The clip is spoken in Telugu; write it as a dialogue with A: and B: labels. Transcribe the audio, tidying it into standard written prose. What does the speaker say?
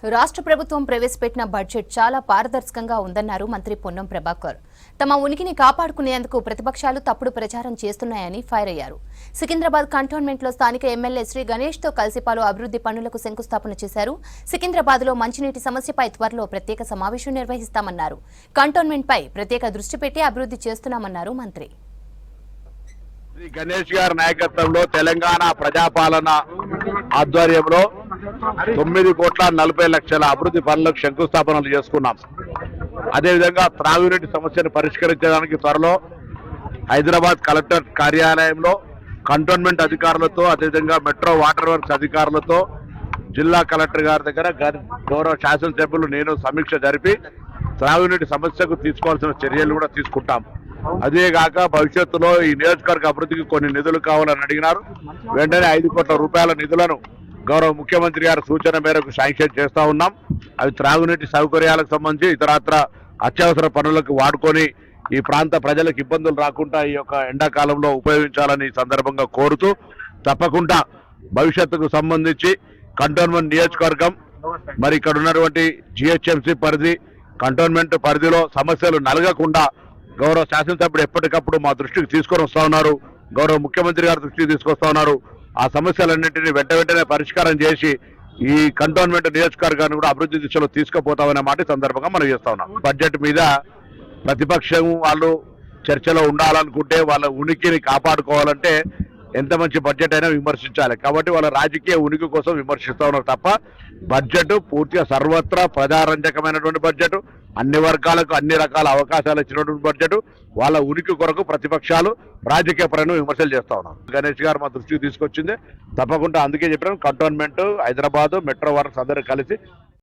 A: రాష్ట్ర ప్రభుత్వం ప్రవేశపెట్టిన బడ్జెట్ చాలా పారదర్శకంగా ఉందన్నారు మంత్రి పొన్నం ప్రభాకర్. తమ ఉనికిని కాపాడుకునేందుకు ప్రతిపక్షాలు తప్పుడు ప్రచారం చేస్తున్నాయని ఫైర్ అయ్యారు. సికింద్రాబాద్ కంటోన్మెంట్లో స్థానిక ఎమ్మెల్యే శ్రీ గణేష్ తో కలిసి పలు అభివృద్ధి పనులకు శంకుస్థాపన చేశారు. సికింద్రాబాద్లో మంచినీటి సమస్యపై త్వరలో ప్రత్యేక సమావేశం నిర్వహిస్తామన్నారు. కంటోన్మెంట్పై ప్రత్యేక దృష్టి పెట్టి అభివృద్ధి చేస్తున్నామన్నారు మంత్రి.
B: శ్రీ గణేష్ గారి నాయకత్వంలో తెలంగాణ ప్రజాపాలన ఆధ్వర్యంలో 9,40,00,000 అభివృద్ధి పనులకు శంకుస్థాపనలు చేసుకున్నాం. అదేవిధంగా త్రాగునీటి సమస్యను పరిష్కరించడానికి త్వరలో హైదరాబాద్ కలెక్టర్ కార్యాలయంలో కంటోన్మెంట్ అధికారులతో అదేవిధంగా మెట్రో వాటర్ వర్క్స్ అధికారులతో జిల్లా కలెక్టర్ గారి దగ్గర గౌరవ శాసనసభ్యులు నేను సమీక్ష జరిపి త్రాగునీటి సమస్యకు తీసుకోవాల్సిన చర్యలు కూడా తీసుకుంటాం. అదేగాక భవిష్యత్తులో ఈ నియోజకవర్గ అభివృద్ధికి కొన్ని నిధులు కావాలని అడిగినారు. వెంటనే 5 కోట్ల రూపాయల నిధులను గౌరవ ముఖ్యమంత్రి గారి సూచన మేరకు శాంక్షన్ చేస్తా ఉన్నాం. అవి త్రాగునీటి సౌకర్యాలకు సంబంధించి ఇతరత్ర అత్యవసర పనులకు వాడుకొని ఈ ప్రాంత ప్రజలకు ఇబ్బందులు రాకుండా ఈ యొక్క ఎండాకాలంలో ఉపయోగించాలని సందర్భంగా కోరుతూ తప్పకుండా భవిష్యత్తుకు సంబంధించి కంటోన్మెంట్ నియోజకవర్గం మరి ఇక్కడ ఉన్నటువంటి జిహెచ్ఎంసీ పరిధి కంటోన్మెంట్ పరిధిలో సమస్యలు నలగకుండా గౌరవ శాసనసభ్యుడు ఎప్పటికప్పుడు మా దృష్టికి తీసుకొని వస్తా ఉన్నారు. గౌరవ ముఖ్యమంత్రి గారి దృష్టికి తీసుకొస్తా ఉన్నారు. ఆ సమస్యలన్నింటినీ వెంటనే పరిష్కారం చేసి ఈ కంటోన్మెంట్ నియోజకవర్గాన్ని కూడా అభివృద్ధి దిశలో తీసుకుపోతామనే మాట సందర్భంగా మనం చేస్తా ఉన్నాం. బడ్జెట్ మీద ప్రతిపక్షం వాళ్ళు చర్చలో ఉండాలనుకుంటే వాళ్ళ ఉనికిని కాపాడుకోవాలంటే ఎంత మంచి బడ్జెట్ అయినా విమర్శించాలి. కాబట్టి వాళ్ళ రాజకీయ ఉనికి కోసం విమర్శిస్తూ ఉన్నారు తప్ప బడ్జెట్ పూర్తిగా సర్వత్రా ప్రజారంజకమైనటువంటి బడ్జెట్, అన్ని వర్గాలకు అన్ని రకాల అవకాశాలు ఇచ్చినటువంటి బడ్జెట్, వాళ్ళ ఉనికి కొరకు ప్రతిపక్షాలు రాజకీయ పరంగా విమర్శలు చేస్తా ఉన్నారు. గణేష్ గారు మా దృష్టికి తీసుకొచ్చింది తప్పకుండా అందుకే చెప్పాను. కంటోన్మెంట్, హైదరాబాద్, మెట్రో వర్క్స్ అందరూ కలిసి